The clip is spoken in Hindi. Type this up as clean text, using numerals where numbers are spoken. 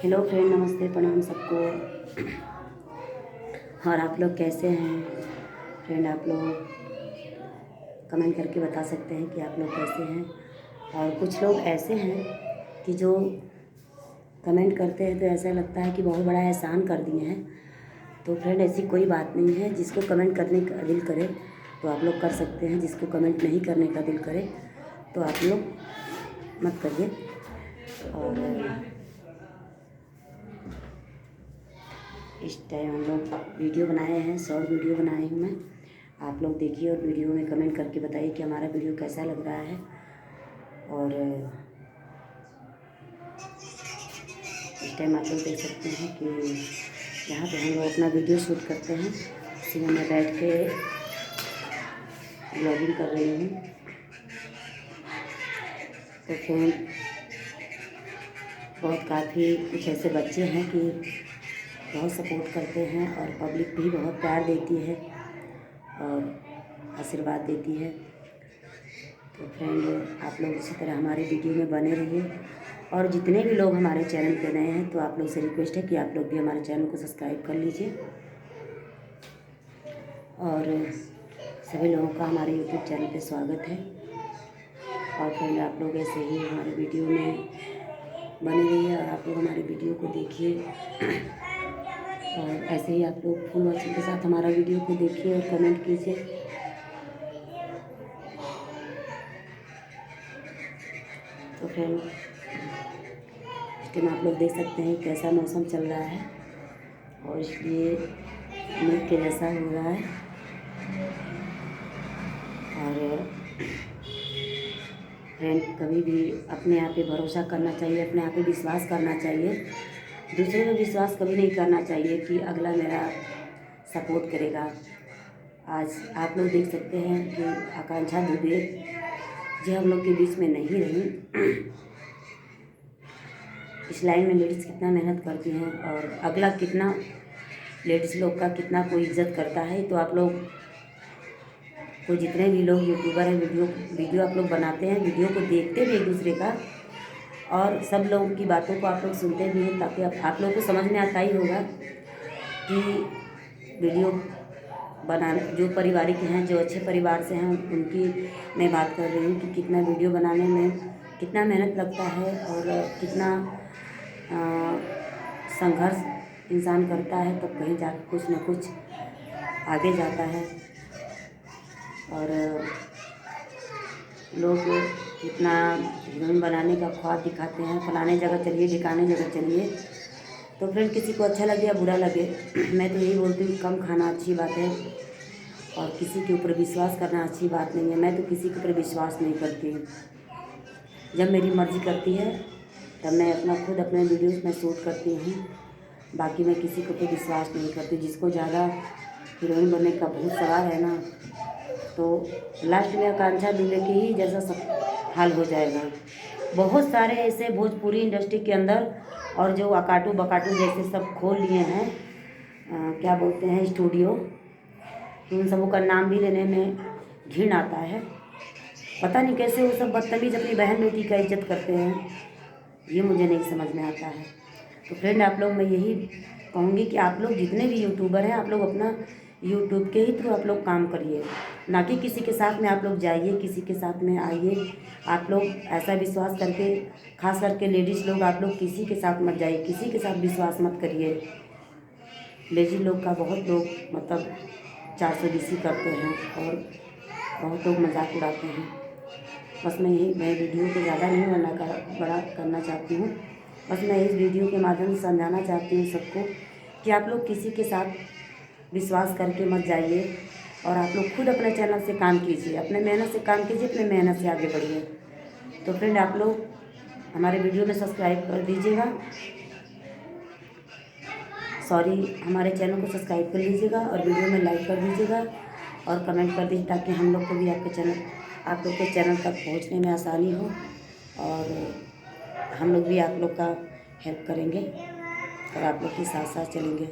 हेलो फ्रेंड, नमस्ते, प्रणाम सबको। और आप लोग कैसे हैं फ्रेंड? आप लोग कमेंट करके बता सकते हैं कि आप लोग कैसे हैं। और कुछ लोग ऐसे हैं कि जो कमेंट करते हैं तो ऐसा लगता है कि बहुत बड़ा एहसान कर दिए हैं। तो फ्रेंड, ऐसी कोई बात नहीं है। जिसको कमेंट करने का दिल करे तो आप लोग कर सकते हैं, जिसको कमेंट नहीं करने का दिल करे तो आप लोग मत करिए। और इस टाइम हम लोग वीडियो बनाए हैं, शॉर्ट वीडियो बनाए हूँ मैं। आप लोग देखिए और वीडियो में कमेंट करके बताइए कि हमारा वीडियो कैसा लग रहा है। और इस टाइम आप लोग देख सकते हैं कि यहाँ पे हम लोग अपना वीडियो शूट करते हैं। इसी में मैं बैठ के ब्लॉगिंग कर रही हूँ। तो फिर बहुत काफ़ी कुछ ऐसे बच्चे हैं कि बहुत सपोर्ट करते हैं और पब्लिक भी बहुत प्यार देती है और आशीर्वाद देती है। तो फ्रेंड, आप लोग इसी तरह हमारे वीडियो में बने रहिए। और जितने भी लोग हमारे चैनल पे नए हैं तो आप लोग से रिक्वेस्ट है कि आप लोग भी हमारे चैनल को सब्सक्राइब कर लीजिए। और सभी लोगों का हमारे यूट्यूब चैनल पे स्वागत है। और फ्रेंड, आप लोग ऐसे ही हमारे वीडियो में बने रहिए और आप लोग हमारे वीडियो को देखिए। और ऐसे ही आप लोग फुल वॉचिंग के साथ हमारा वीडियो को देखिए और कमेंट कीजिए। तो फ्रेंड, इस टाइम आप लोग देख सकते हैं कैसा मौसम चल रहा है और इसलिए मेघ के जैसा हो रहा है। और फ्रेंड, कभी भी अपने आप पे भरोसा करना चाहिए, अपने आप पे विश्वास करना चाहिए। दूसरे पे विश्वास कभी नहीं करना चाहिए कि अगला मेरा सपोर्ट करेगा। आज आप लोग देख सकते हैं कि आकांक्षा दुबे जो हम लोग के बीच में नहीं रही। इस लाइन में लेडीज़ कितना मेहनत करती हैं और अगला कितना लेडीज़ लोग का कितना कोई इज्जत करता है। तो आप लोग को जितने भी लोग यूट्यूबर हैं, वीडियो आप लोग बनाते हैं, वीडियो को देखते भी एक दूसरे का और सब लोगों की बातों को आप लोग सुनते भी हैं, ताकि आप लोगों को समझ में आता ही होगा कि वीडियो बनाने जो पारिवारिक हैं, जो अच्छे परिवार से हैं, उनकी मैं बात कर रही हूँ कि कितना वीडियो बनाने में कितना मेहनत लगता है और कितना संघर्ष इंसान करता है, तब कहीं जाकर कुछ न कुछ आगे जाता है। और लोग कितना हीरोइन बनाने का ख्वाब दिखाते हैं, फलाने जगह चलिए, ढिकाने जगह चलिए। तो फ्रेंड, किसी को अच्छा लगे या बुरा लगे, मैं तो यही बोलती हूँ कम खाना अच्छी बात है और किसी के ऊपर विश्वास करना अच्छी बात नहीं है। मैं तो किसी के ऊपर विश्वास नहीं करती हूँ। जब मेरी मर्ज़ी करती है तब मैं अपना खुद अपने वीडियोस में शूट करती हूँ। बाकी मैं किसी के ऊपर विश्वास नहीं करती। जिसको ज़्यादा हीरोइन बनने का भूत सवार है ना, तो लास्ट में आकांक्षा दुबे की ही जैसा सब हाल हो जाएगा। बहुत सारे ऐसे भोजपुरी इंडस्ट्री के अंदर और जो अकाटू बकाटू जैसे सब खोल लिए हैं, क्या बोलते हैं, स्टूडियो, उन सबों का नाम भी लेने में घिन आता है। पता नहीं कैसे वो सब बदतमीज अपनी बहन बेटी का इज्जत करते हैं, ये मुझे नहीं समझ में आता है। तो फ्रेंड, आप लोग, मैं यही कहूँगी कि आप लोग जितने भी यूट्यूबर हैं, आप लोग अपना यूट्यूब के ही थ्रू आप लोग काम करिए, ना कि किसी के साथ में आप लोग जाइए, किसी के साथ में आइए। आप लोग ऐसा विश्वास करके, खास करके लेडीज़ लोग, आप लोग किसी के साथ मत जाइए, किसी के साथ विश्वास मत करिए। लेडीज लोग का बहुत लोग मतलब 420 करते हैं और बहुत लोग मजाक उड़ाते हैं। बस मैं वीडियो को ज़्यादा नहीं बड़ा करना चाहती हूँ। बस मैं इस वीडियो के माध्यम से समझाना चाहती हूँ सबको कि आप लोग किसी के साथ विश्वास करके मत जाइए और आप लोग खुद अपने चैनल से काम कीजिए, अपने मेहनत से काम कीजिए, अपने मेहनत से आगे बढ़िए। तो फ्रेंड, आप लोग हमारे वीडियो में सब्सक्राइब कर दीजिएगा, हमारे चैनल को सब्सक्राइब कर लीजिएगा और वीडियो में लाइक कर दीजिएगा और कमेंट कर दीजिए, ताकि हम लोग को भी आप लोग के चैनल तक पहुंचने में आसानी हो और हम लोग भी आप लोग का हेल्प करेंगे और आप लोग के साथ साथ चलेंगे।